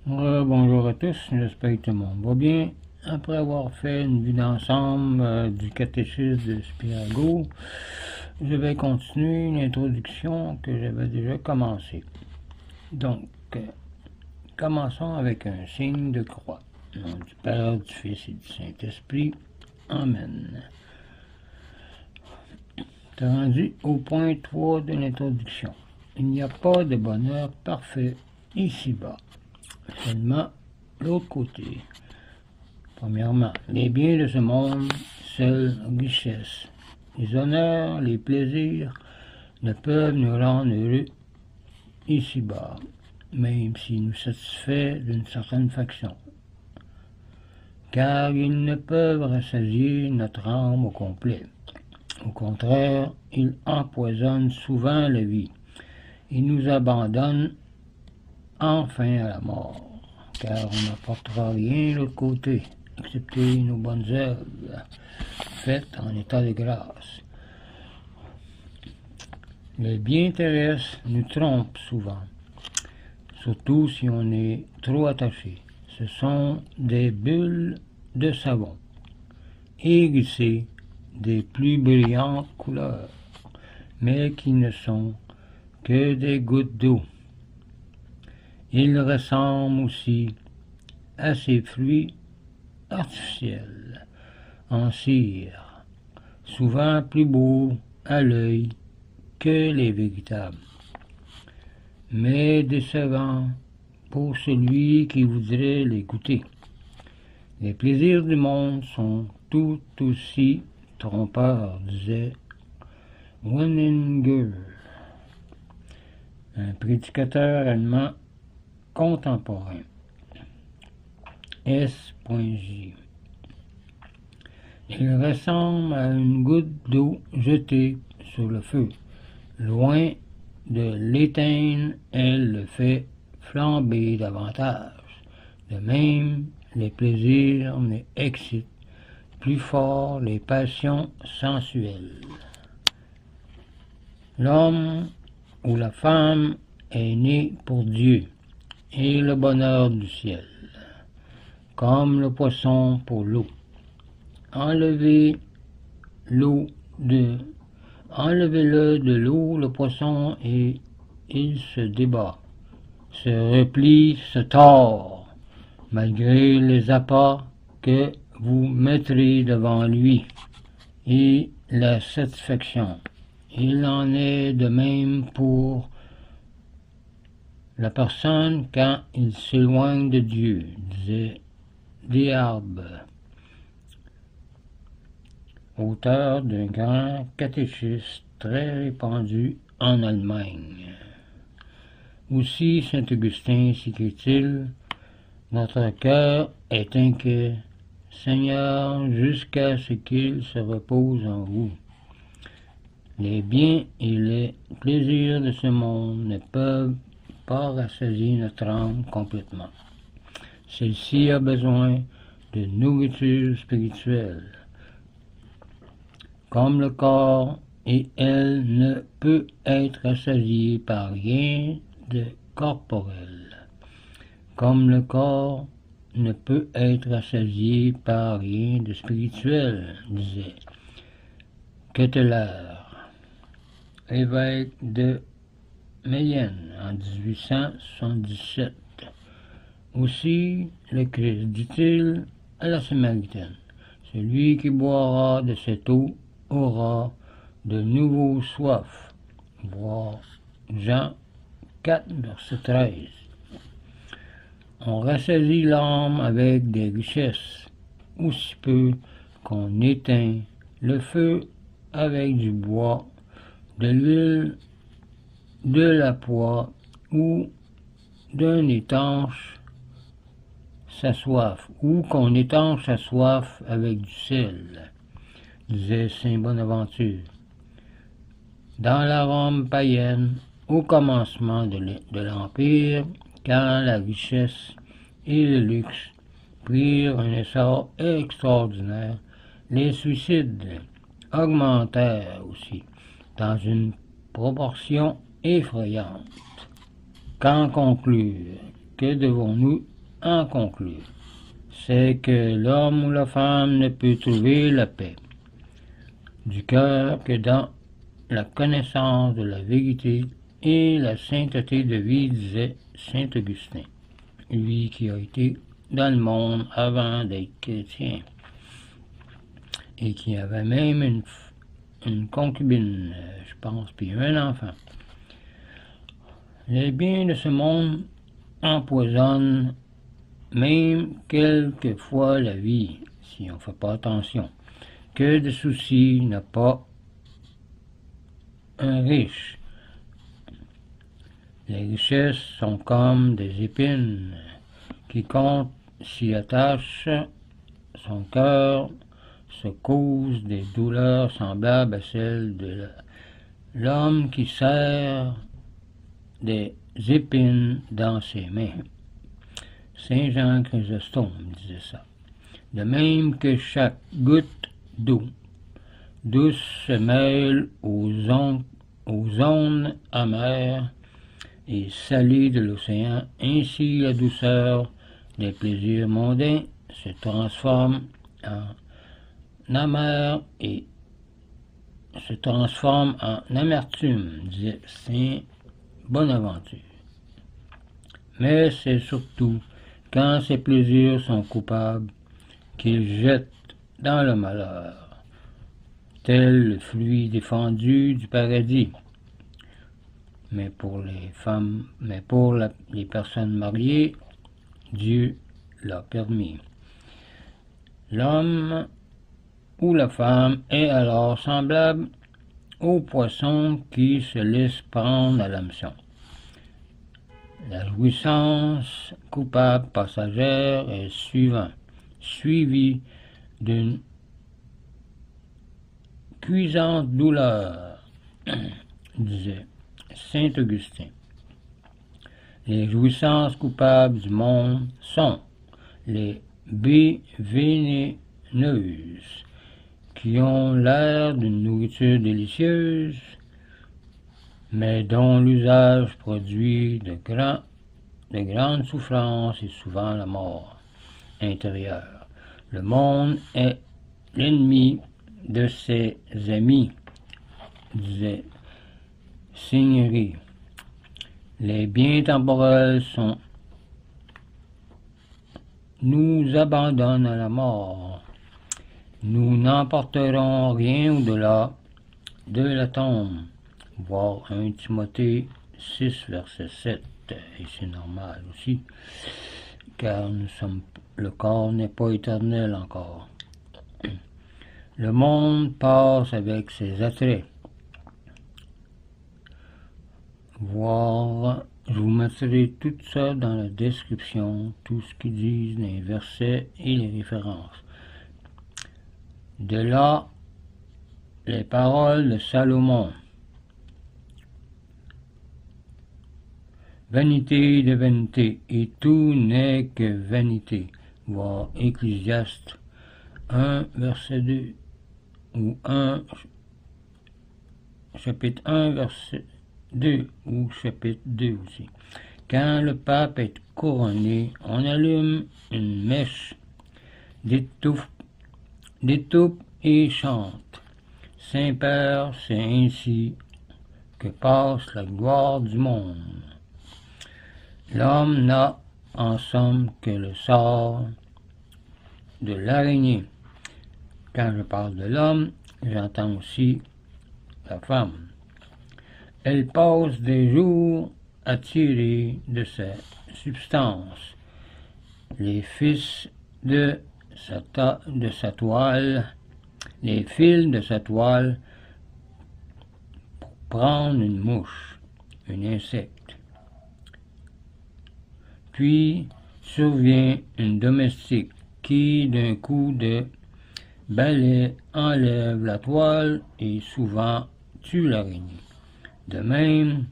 Bonjour à tous, j'espère que tout le monde va bien. Après avoir fait une vue d'ensemble du catéchisme de Spirago, je vais continuer une introduction que j'avais déjà commencée. Donc, commençons avec un signe de croix. Au nom du Père, du Fils et du Saint-Esprit. Amen. C'est rendu au point 3 de l'introduction. Il n'y a pas de bonheur parfait ici-bas, seulement l'autre côté. Premièrement, les biens de ce monde, seules richesses, les honneurs, les plaisirs ne peuvent nous rendre heureux ici-bas, même s'ils nous satisfait d'une certaine faction, car ils ne peuvent rassasier notre âme au complet. Au contraire, ils empoisonnent souvent la vie. Ils nous abandonnent enfin à la mort, car on n'apportera rien de l'autre côté, excepté nos bonnes œuvres faites en état de grâce. Le bien terrestre nous trompe souvent, surtout si on est trop attaché. Ce sont des bulles de savon, hérissées des plus brillantes couleurs, mais qui ne sont que des gouttes d'eau. Ils ressemblent aussi à ces fruits artificiels en cire, souvent plus beaux à l'œil que les véritables, mais décevants pour celui qui voudrait les goûter. Les plaisirs du monde sont tout aussi trompeurs, disait Weininger, un prédicateur allemand contemporain. S.J. Il ressemble à une goutte d'eau jetée sur le feu. Loin de l'éteindre, elle le fait flamber davantage. De même, les plaisirs excitent plus fort les passions sensuelles. L'homme ou la femme est né pour Dieu et le bonheur du ciel, comme le poisson pour l'eau. Enlevez-le de l'eau, le poisson, et il se débat, se replie, se tord, malgré les appâts que vous mettrez devant lui, et la satisfaction. Il en est de même pour la personne quand il s'éloigne de Dieu, disait Desargues, auteur d'un grand catéchisme très répandu en Allemagne. Aussi, saint Augustin s'écrit-il, notre cœur est inquiet, Seigneur, jusqu'à ce qu'il se repose en vous. Les biens et les plaisirs de ce monde ne peuvent pas rassasier notre âme complètement. Celle-ci a besoin de nourriture spirituelle, comme le corps, et elle ne peut être rassasiée par rien de corporel, comme le corps ne peut être rassasié par rien de spirituel, disait Ketteler, évêque de Mayenne en 1877. Aussi, le Christ dit-il à la Samaritaine, celui qui boira de cette eau aura de nouveau soif. Voir Jean 4, verset 13. On rassasie l'âme avec des richesses, aussi peu qu'on éteint le feu avec du bois, de l'huile, de la poix ou d'un étanche sa soif, ou qu'on étanche sa soif avec du sel, disait saint Bonaventure. Dans la Rome païenne, au commencement de l'Empire, quand la richesse et le luxe prirent un essor extraordinaire, les suicides augmentèrent aussi, dans une proportion effrayante. Qu'en conclure? Que devons-nous en conclure, c'est que l'homme ou la femme ne peut trouver la paix du cœur que dans la connaissance de la vérité et la sainteté de vie, disait saint Augustin, lui qui a été dans le monde avant d'être chrétien et qui avait même une concubine, je pense, puis un enfant. Les biens de ce monde empoisonnent même quelquefois la vie, si on ne fait pas attention. Que de soucis n'a pas un riche. Les richesses sont comme des épines. Quiconque s'y attache, son cœur se cause des douleurs semblables à celles de l'homme qui serre des épines dans ses mains. Saint Jean Chrysostome disait ça. De même que chaque goutte d'eau douce se mêle aux zones amères et salées de l'océan, ainsi la douceur des plaisirs mondains se transforme en amère et se transforme en amertume, disait saint Bonaventure. Mais c'est surtout quand ces plaisirs sont coupables qu'ils jettent dans le malheur, tel le fruit défendu du paradis. Mais pour les femmes, les personnes mariées, Dieu l'a permis. L'homme ou la femme est alors semblable au poisson qui se laisse prendre à l'hameçon. La jouissance coupable passagère est suivie d'une cuisante douleur, disait saint Augustin. Les jouissances coupables du monde sont les baies vénéneuses qui ont l'air d'une nourriture délicieuse, mais dont l'usage produit de grandes souffrances et souvent la mort intérieure. Le monde est l'ennemi de ses amis, disait Cinieri. Les biens temporels nous abandonnent à la mort. Nous n'emporterons rien au-delà de la tombe. Voir 1 Timothée 6, verset 7. Et c'est normal aussi, car le corps n'est pas éternel encore. Le monde passe avec ses attraits. Je vous mettrai tout ça dans la description, tout ce qu'ils disent les versets et les références. De là, les paroles de Salomon. Vanité de vanité, et tout n'est que vanité. Voir Ecclésiaste 1, verset 2, ou chapitre 1, verset 2, ou chapitre 2 aussi. Quand le pape est couronné, on allume une mèche d'étoupe et chante. Saint-Père, c'est ainsi que passe la gloire du monde. L'homme n'a, en somme, que le sort de l'araignée. Quand je parle de l'homme, j'entends aussi la femme. Elle passe des jours à tirer de sa substance les fils de sa toile, les fils de sa toile pour prendre une mouche, un insecte. Puis survient une domestique qui, d'un coup de balai, enlève la toile et souvent tue l'araignée. De même,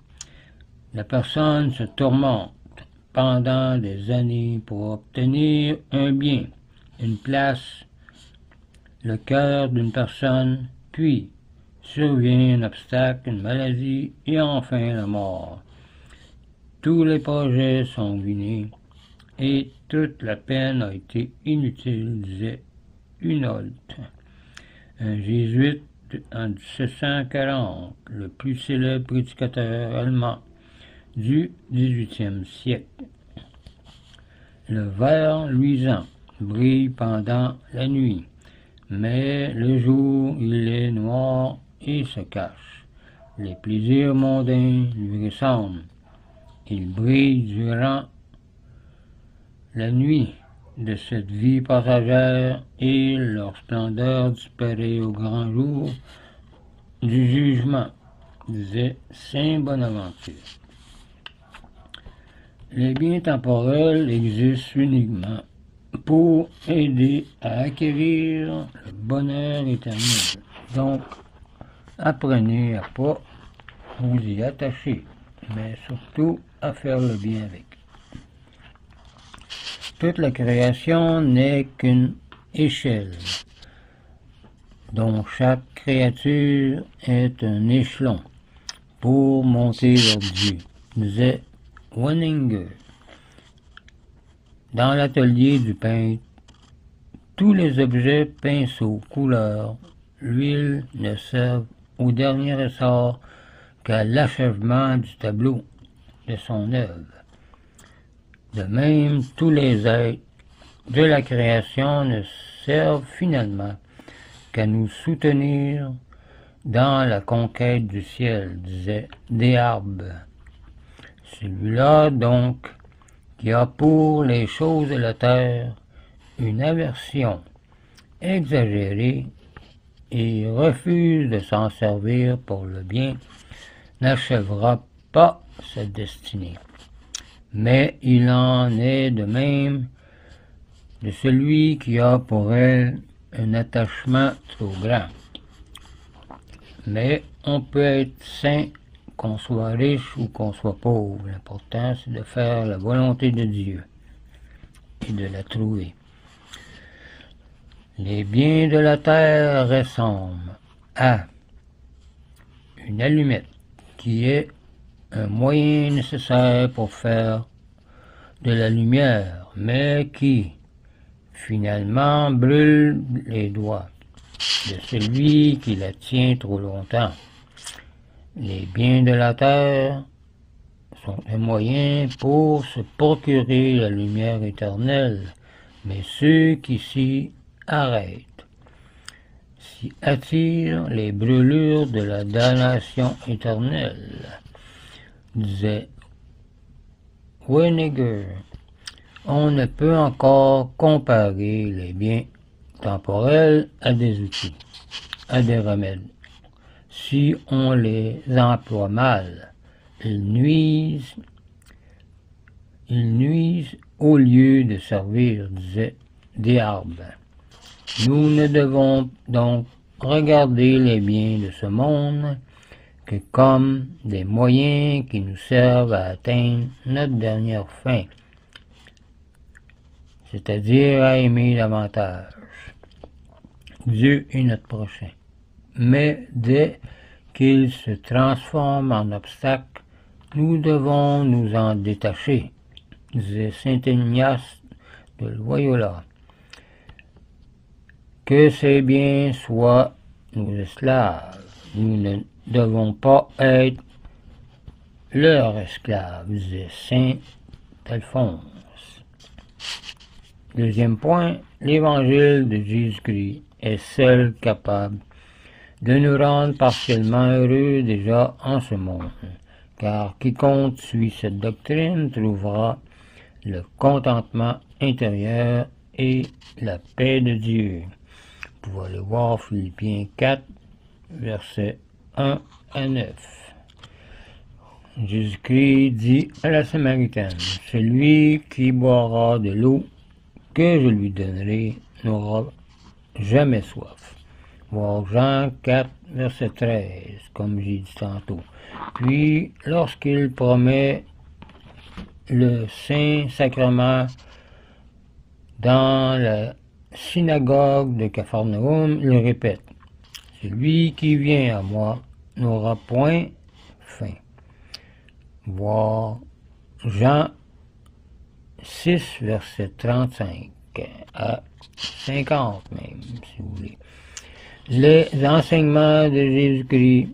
la personne se tourmente pendant des années pour obtenir un bien, une place, le cœur d'une personne, puis survient un obstacle, une maladie et enfin la mort. Tous les projets sont ruinés et toute la peine a été inutile, disait Hunold, un jésuite en 1740, le plus célèbre prédicateur allemand du XVIIIe siècle. Le ver luisant brille pendant la nuit, mais le jour il est noir et se cache. Les plaisirs mondains lui ressemblent. Il brille durant la nuit de cette vie passagère et leur splendeur disparaît au grand jour du jugement, disait saint Bonaventure. Les biens temporels existent uniquement pour aider à acquérir le bonheur éternel. Donc, apprenez à ne pas vous y attacher, mais surtout à faire le bien avec. Toute la création n'est qu'une échelle, dont chaque créature est un échelon pour monter vers Dieu, disait Wenninger. Dans l'atelier du peintre, tous les objets, pinceaux, couleurs, l'huile ne servent au dernier ressort qu'à l'achèvement du tableau de son œuvre. De même, tous les êtres de la création ne servent finalement qu'à nous soutenir dans la conquête du ciel, disait Desargues. Celui-là, donc, qui a pour les choses de la terre une aversion exagérée et refuse de s'en servir pour le bien, n'achèvera pas sa destinée. Mais il en est de même de celui qui a pour elle un attachement trop grand. Mais on peut être saint qu'on soit riche ou qu'on soit pauvre. L'important, c'est de faire la volonté de Dieu et de la trouver. Les biens de la terre ressemblent à une allumette qui est un moyen nécessaire pour faire de la lumière, mais qui, finalement, brûle les doigts de celui qui la tient trop longtemps. Les biens de la terre sont un moyen pour se procurer la lumière éternelle, mais ceux qui s'y arrêtent s'y attirent les brûlures de la damnation éternelle, disait Wenninger. On ne peut encore comparer les biens temporels à des outils, à des remèdes. Si on les emploie mal, ils nuisent au lieu de servir, disait Desargues. Nous ne devons donc regarder les biens de ce monde que comme des moyens qui nous servent à atteindre notre dernière fin, c'est-à-dire à aimer davantage Dieu et notre prochain. Mais dès qu'il se transforme en obstacle, nous devons nous en détacher, disait saint Ignace de Loyola. Que ces biens soient nos esclaves, nous ne devons pas être leurs esclaves, disait saint Alphonse. Deuxième point, l'évangile de Jésus-Christ est seul capable de nous rendre partiellement heureux déjà en ce monde, car quiconque suit cette doctrine trouvera le contentement intérieur et la paix de Dieu. Vous pouvez aller voir Philippiens 4, versets 1 à 9. Jésus-Christ dit à la Samaritaine, « Celui qui boira de l'eau que je lui donnerai n'aura jamais soif. » Voir Jean 4, verset 13, comme j'ai dit tantôt. Puis, lorsqu'il promet le Saint-Sacrement dans la synagogue de Capharnaüm, il répète, « Celui qui vient à moi n'aura point faim. » Voir Jean 6, verset 35 à 50 même, si vous voulez. Les enseignements de Jésus-Christ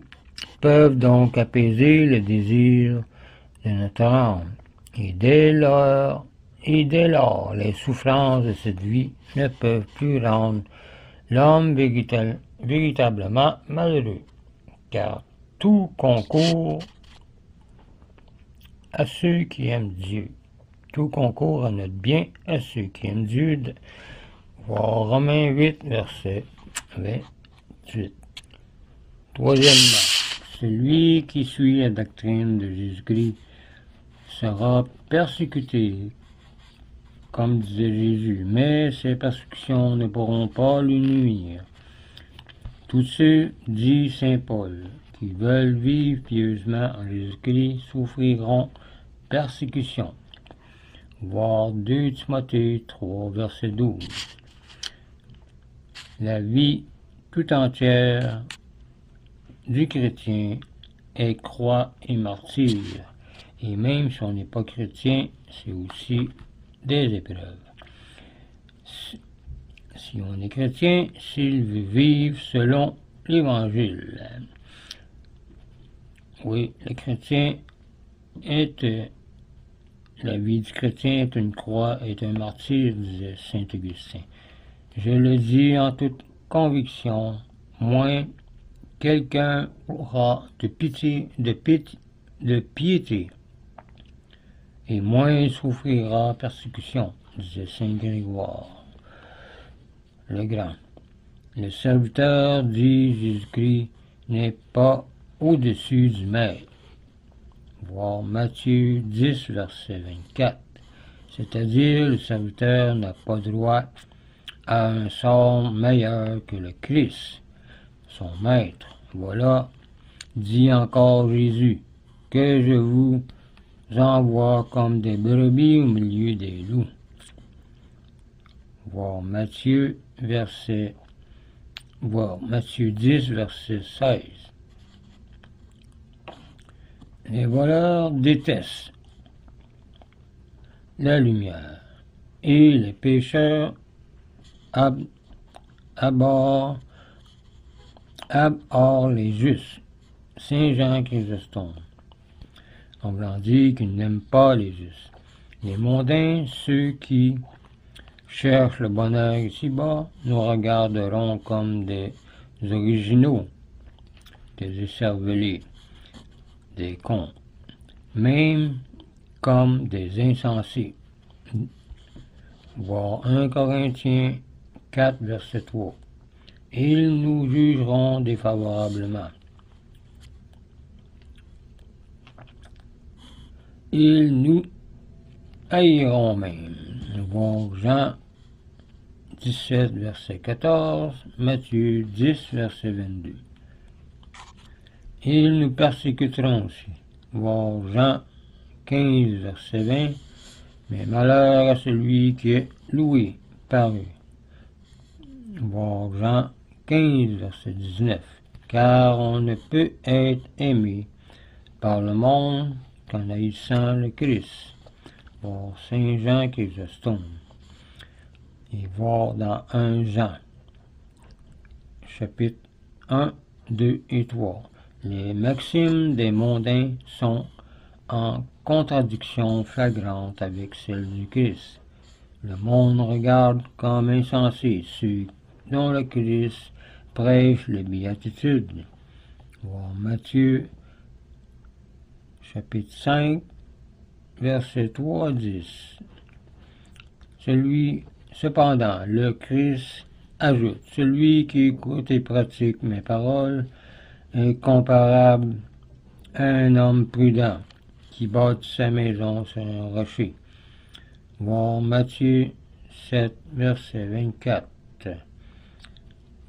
peuvent donc apaiser le désir de notre âme, et dès lors, les souffrances de cette vie ne peuvent plus rendre l'homme véritablement malheureux, car tout concourt à ceux qui aiment Dieu. Tout concourt à notre bien à ceux qui aiment Dieu. Voir Romains 8, verset 28. Troisièmement, celui qui suit la doctrine de Jésus-Christ sera persécuté, comme disait Jésus, mais ces persécutions ne pourront pas lui nuire. Tous ceux, dit saint Paul, qui veulent vivre pieusement en Jésus-Christ souffriront persécution. Voir 2 Timothée 3, verset 12. La vie tout entière du chrétien est croix et martyr, et même si on n'est pas chrétien, c'est aussi des épreuves. Si on est chrétien, s'il veut vivre selon l'Évangile. Oui, le chrétien est... la vie du chrétien est une croix, est un martyr, disait saint Augustin. Je le dis en toute conviction, moins quelqu'un aura de piété, et moins il souffrira persécution, disait saint Grégoire le Grand. Le serviteur, dit Jésus-Christ, n'est pas au-dessus du maître. Voir Matthieu 10, verset 24. C'est-à-dire, le serviteur n'a pas droit à un sort meilleur que le Christ, son maître. Voilà, dit encore Jésus, que je vous envoie comme des brebis au milieu des loups. Voir Matthieu 10, verset 16. Les voleurs détestent la lumière, et les pécheurs abhorrent les justes. Saint Jean Chrysostome. On voulant dire qu'ils n'aiment pas les justes. Les mondains, ceux qui cherchent le bonheur ici-bas, nous regarderont comme des originaux, des écervelés, des cons, même comme des insensés. Voir 1 Corinthiens 4, verset 3. Ils nous jugeront défavorablement. Ils nous haïront même. Voir Jean 17, verset 14, Matthieu 10, verset 22. Ils nous persécuteront aussi. Voir Jean 15, verset 20. Mais malheur à celui qui est loué par eux. Voir Jean 15, verset 19. Car on ne peut être aimé par le monde qu'en haïssant le Christ. Voir Saint Jean Chrysostome. Et voir dans 1 Jean, chapitre 1, 2 et 3. Les maximes des mondains sont en contradiction flagrante avec celle du Christ. Le monde regarde comme insensés ceux dont le Christ prêche les béatitudes. Voir Matthieu, chapitre 5, verset 3 à 10. Cependant, le Christ ajoute, celui qui écoute et pratique mes paroles est comparable à un homme prudent qui bâtit sa maison sur un rocher. Voir Matthieu 7, verset 24.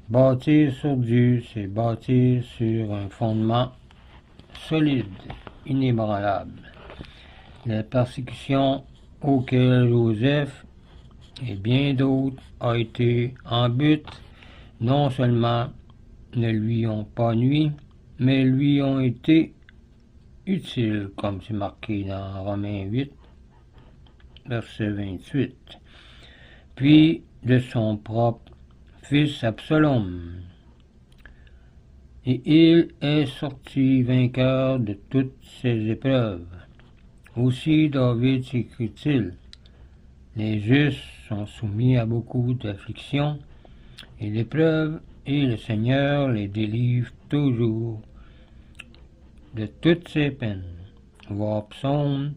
Bâtir sur Dieu, c'est bâtir sur un fondement solide, inébranlable. Les persécutions auxquelles Joseph et bien d'autres ont été en but, non seulement ne lui ont pas nui, mais lui ont été utiles, comme c'est marqué dans Romains 8, verset 28. Puis de son propre fils Absalom. Et il est sorti vainqueur de toutes ces épreuves. Aussi David s'écrit-il, les justes sont soumis à beaucoup d'afflictions et d'épreuves, et le Seigneur les délivre toujours de toutes ces peines. Voir Psaume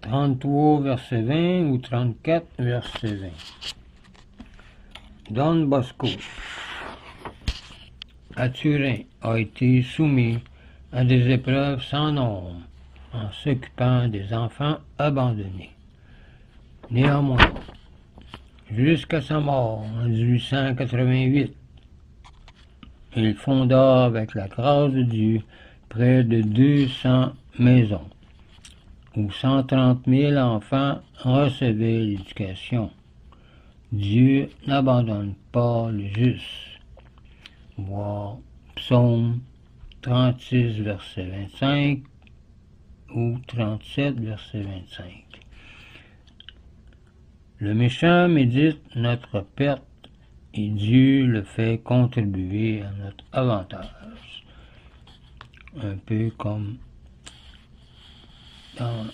33, verset 20 ou 34, verset 20. Don Bosco, à Turin, a été soumis à des épreuves sans nombre en s'occupant des enfants abandonnés. Néanmoins, jusqu'à sa mort en 1888, il fonda avec la grâce de Dieu près de 200 maisons, où 130 000 enfants recevaient l'éducation. Dieu n'abandonne pas le juste. Voir Psaume 36, verset 25 ou 37, verset 25. Le méchant médite notre perte et Dieu le fait contribuer à notre avantage. Un peu comme dans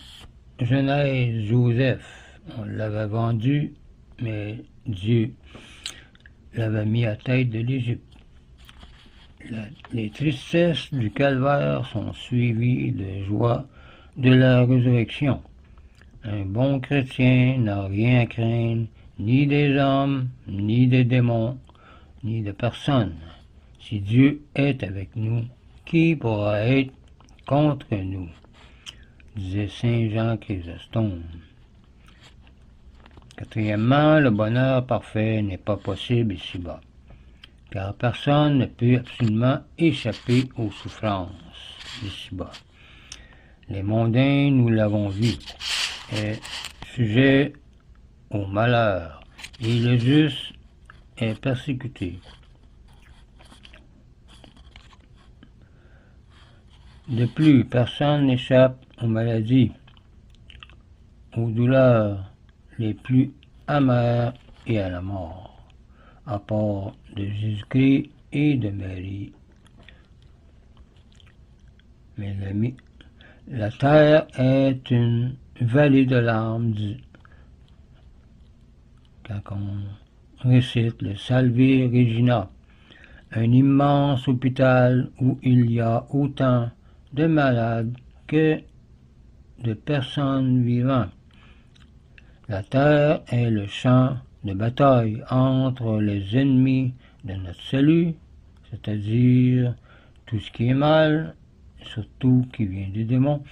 Genèse, Joseph, on l'avait vendu, mais Dieu l'avait mis à tête de l'Égypte. Les tristesses du calvaire sont suivies de joie de la résurrection. Un bon chrétien n'a rien à craindre, ni des hommes, ni des démons, ni de personne. Si Dieu est avec nous, qui pourra être contre nous? Disait Saint Jean Chrysostome. Quatrièmement, le bonheur parfait n'est pas possible ici-bas, car personne ne peut absolument échapper aux souffrances d'ici-bas. Les mondains, nous l'avons vu, est sujet au malheur, et le juste est persécuté. De plus, personne n'échappe aux maladies, aux douleurs les plus amères et à la mort, à part de Jésus-Christ et de Marie. Mais la terre est une vallée de larmes, quand on récite le Salve Regina, un immense hôpital où il y a autant de malades que de personnes vivantes. La terre est le champ de bataille entre les ennemis de notre salut, c'est-à-dire tout ce qui est mal, surtout qui vient des démons,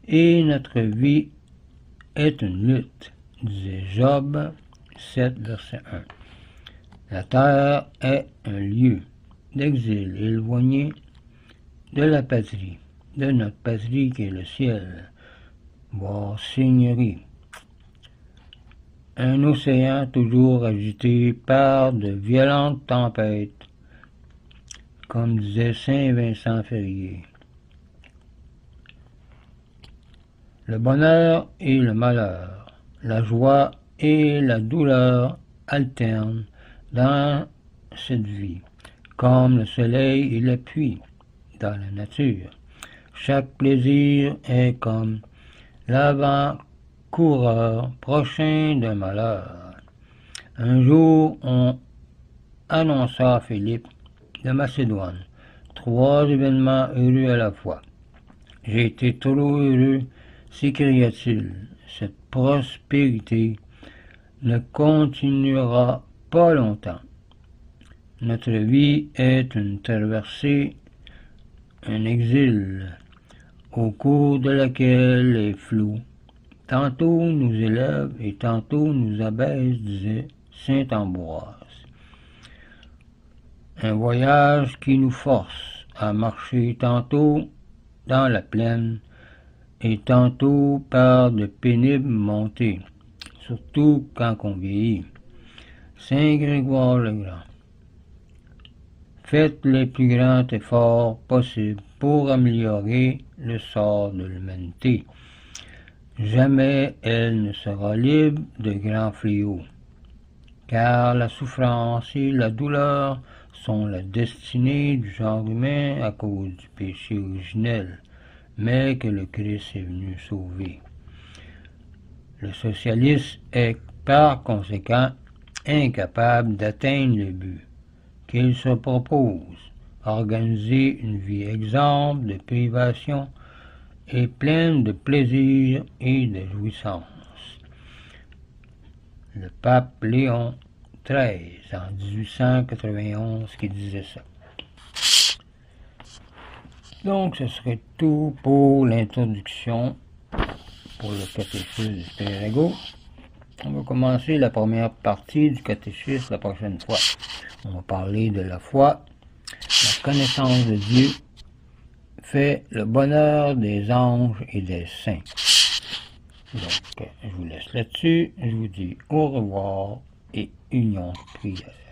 et notre vie est une lutte, disait Job 7, verset 1. La terre est un lieu d'exil éloigné de la patrie, de notre patrie qui est le ciel, voire Seigneurie. Un océan toujours agité par de violentes tempêtes, comme disait Saint Vincent Ferrier. Le bonheur et le malheur, la joie et la douleur alternent dans cette vie, comme le soleil et la pluie dans la nature. Chaque plaisir est comme l'avant-coureur prochain d'un malheur. Un jour, on annonça à Philippe de Macédoine 3 événements heureux à la fois. J'ai été trop heureux, s'écria-t-il. Cette prospérité ne continuera pas longtemps. Notre vie est une traversée, un exil, au cours de laquelle les flots tantôt nous élèvent et tantôt nous abaissent, disait saint Ambroise. Un voyage qui nous force à marcher tantôt dans la plaine et tantôt par de pénibles montées, surtout quand on vieillit. Saint Grégoire le Grand. Faites les plus grands efforts possibles pour améliorer le sort de l'humanité. jamais elle ne sera libre de grands fléaux, car la souffrance et la douleur sont la destinée du genre humain à cause du péché originel, mais que le Christ est venu sauver. Le socialisme est par conséquent incapable d'atteindre le but qu'il se propose, organiser une vie exempte de privation et pleine de plaisir et de jouissance. Le pape Léon XIII, en 1891, qui disait ça. Donc, ce serait tout pour l'introduction pour le catéchisme du Père Ego. On va commencer la première partie du catéchisme la prochaine fois. On va parler de la foi. La connaissance de Dieu fait le bonheur des anges et des saints. Donc, je vous laisse là-dessus. Je vous dis au revoir et union prière.